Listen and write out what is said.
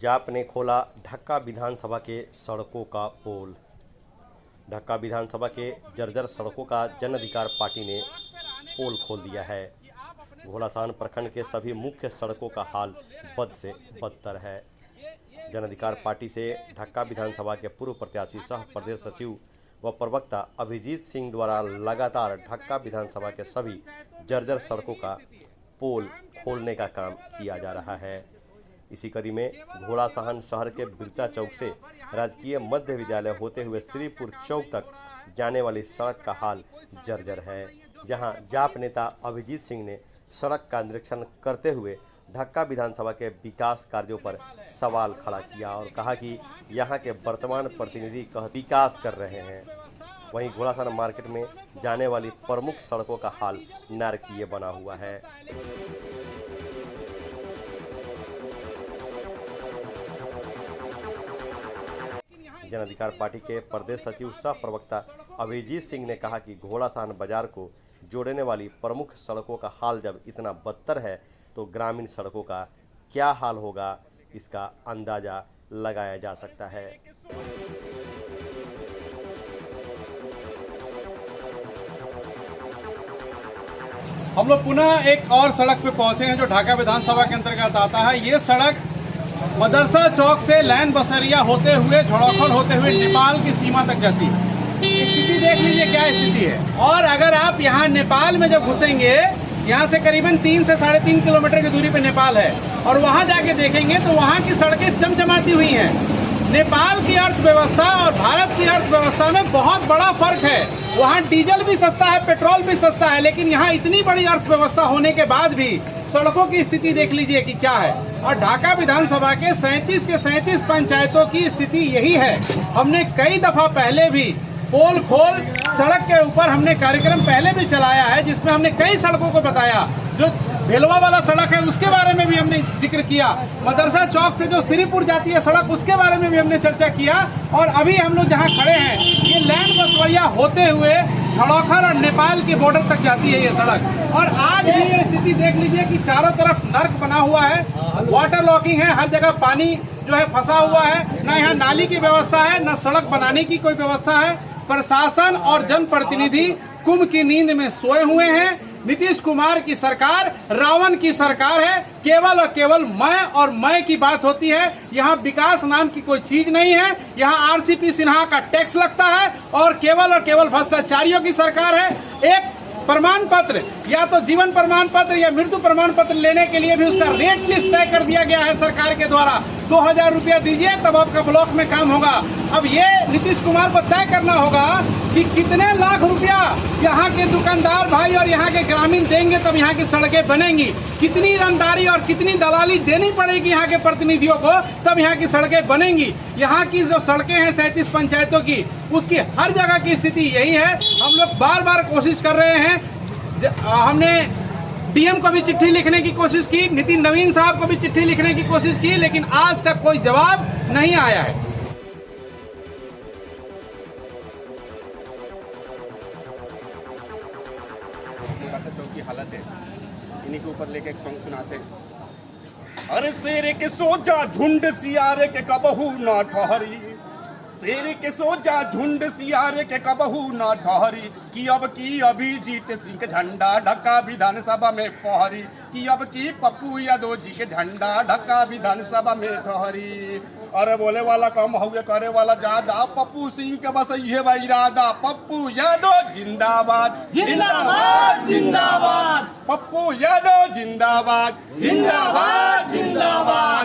जाप ने खोला ढक्का विधानसभा के सड़कों का पोल। ढक्का विधानसभा के जर्जर सड़कों का जन अधिकार पार्टी ने पोल खोल दिया है। घोड़ासान प्रखंड के सभी मुख्य सड़कों का हाल बद से बदतर है। जन अधिकार पार्टी से ढक्का विधानसभा के पूर्व प्रत्याशी सह प्रदेश सचिव व प्रवक्ता अभिजीत सिंह द्वारा लगातार ढक्का विधानसभा के सभी जर्जर सड़कों का पोल खोलने का काम किया जा रहा है। इसी कड़ी में घोड़ासान शहर के बिरता चौक से राजकीय मध्य विद्यालय होते हुए श्रीपुर चौक तक जाने वाली सड़क का हाल जर्जर है, जहां जाप नेता अभिजीत सिंह ने सड़क का निरीक्षण करते हुए ढक्का विधानसभा के विकास कार्यों पर सवाल खड़ा किया और कहा कि यहां के वर्तमान प्रतिनिधि विकास कर रहे हैं, वहीं घोड़ासान मार्केट में जाने वाली प्रमुख सड़कों का हाल नारकीय बना हुआ है। जन अधिकार पार्टी के प्रदेश सचिव सह प्रवक्ता अभिजीत सिंह ने कहा कि घोड़ासान बाजार को जोड़ने वाली प्रमुख सड़कों का हाल जब इतना बदतर है तो ग्रामीण सड़कों का क्या हाल होगा, इसका अंदाजा लगाया जा सकता है। हम लोग पुनः एक और सड़क पे पहुंचे हैं जो ढाका विधानसभा के अंतर्गत आता है। ये सड़क मदरसा चौक से लैन बसरिया होते हुए झोड़ाखल होते हुए नेपाल की सीमा तक जाती है। स्थिति देख लीजिए क्या स्थिति है। और अगर आप यहाँ नेपाल में जब घुसेंगे, यहाँ से करीबन 3 से 3.5 किलोमीटर की दूरी पे नेपाल है, और वहाँ जाके देखेंगे तो वहाँ की सड़कें चमचमाती हुई हैं। नेपाल की अर्थव्यवस्था और भारत की अर्थव्यवस्था में बहुत बड़ा फर्क है। वहाँ डीजल भी सस्ता है, पेट्रोल भी सस्ता है, लेकिन यहाँ इतनी बड़ी अर्थव्यवस्था होने के बाद भी सड़कों की स्थिति देख लीजिए कि क्या है। और ढाका विधानसभा के 37 के 37 पंचायतों की स्थिति यही है। हमने कई दफा पहले भी पोल खोल सड़क के ऊपर हमने कार्यक्रम पहले भी चलाया है, जिसमें हमने कई सड़कों को बताया। जो भेलवा वाला सड़क है उसके बारे में भी हमने जिक्र किया। मदरसा चौक से जो श्रीपुर जाती है सड़क, उसके बारे में भी हमने चर्चा किया। और अभी हम लोग जहाँ खड़े हैं, ये लैंड बसवरिया होते हुए झड़ौखर और नेपाल के बॉर्डर तक जाती है ये सड़क। और आज भी ये स्थिति देख लीजिए कि चारों तरफ नर्क बना हुआ है, वाटर लॉकिंग है, हर जगह पानी जो है फंसा हुआ है, न यहाँ नाली की व्यवस्था है, न सड़क बनाने की कोई व्यवस्था है। प्रशासन और जनप्रतिनिधि कुंभ की नींद में सोए हुए हैं। नीतीश कुमार की सरकार रावण की सरकार है। केवल और केवल मैं की बात होती है। यहाँ विकास नाम की कोई चीज नहीं है। यहाँ आरसीपी सिन्हा का टैक्स लगता है और केवल भ्रष्टाचारियों की सरकार है। एक प्रमाण पत्र, या तो जीवन प्रमाण पत्र या मृत्यु प्रमाण पत्र लेने के लिए भी उसका रेट लिस्ट तय कर दिया गया है सरकार के द्वारा। 2000 रुपया दीजिए तब आपका ब्लॉक में काम होगा। अब ये नीतीश कुमार को तय करना होगा कि कितने लाख रुपया यहाँ के दुकानदार भाई और यहाँ के ग्रामीण देंगे तब यहाँ की सड़कें बनेंगी। कितनी ईमानदारी और कितनी दलाली देनी पड़ेगी यहाँ के प्रतिनिधियों को तब यहाँ की सड़कें बनेंगी। यहाँ की जो सड़कें हैं 37 पंचायतों की, उसकी हर जगह की स्थिति यही है। हम लोग बार बार कोशिश कर रहे हैं। हमने डीएम को भी चिट्ठी लिखने की कोशिश की, नितिन नवीन साहब को भी चिट्ठी लिखने की कोशिश की, लेकिन आज तक कोई जवाब नहीं आया है। चौक की हालत है, इन्हीं के ऊपर लेके एक सॉन्ग सुनाते हैं। अरे शेर के सोजा झुंड सियारे के कबहू ना ठहरी, शेर के सोजा झुंड सियारे के कबहू ना ठहरी, कि अब की अभिजीत सिंह के झंडा ढक्का विधानसभा में फहरी, कि अब की पप्पू यादव जी के झंडा ढक्का विधानसभा में ठहरी। अरे बोले वाला कम हुए करे वाला ज्यादा, पप्पू सिंह के बस ये इरादा, पप्पू यादव जिंदाबाद जिंदाबाद जिंदाबाद, पप्पू यादव जिंदाबाद जिंदाबाद जिंदाबाद।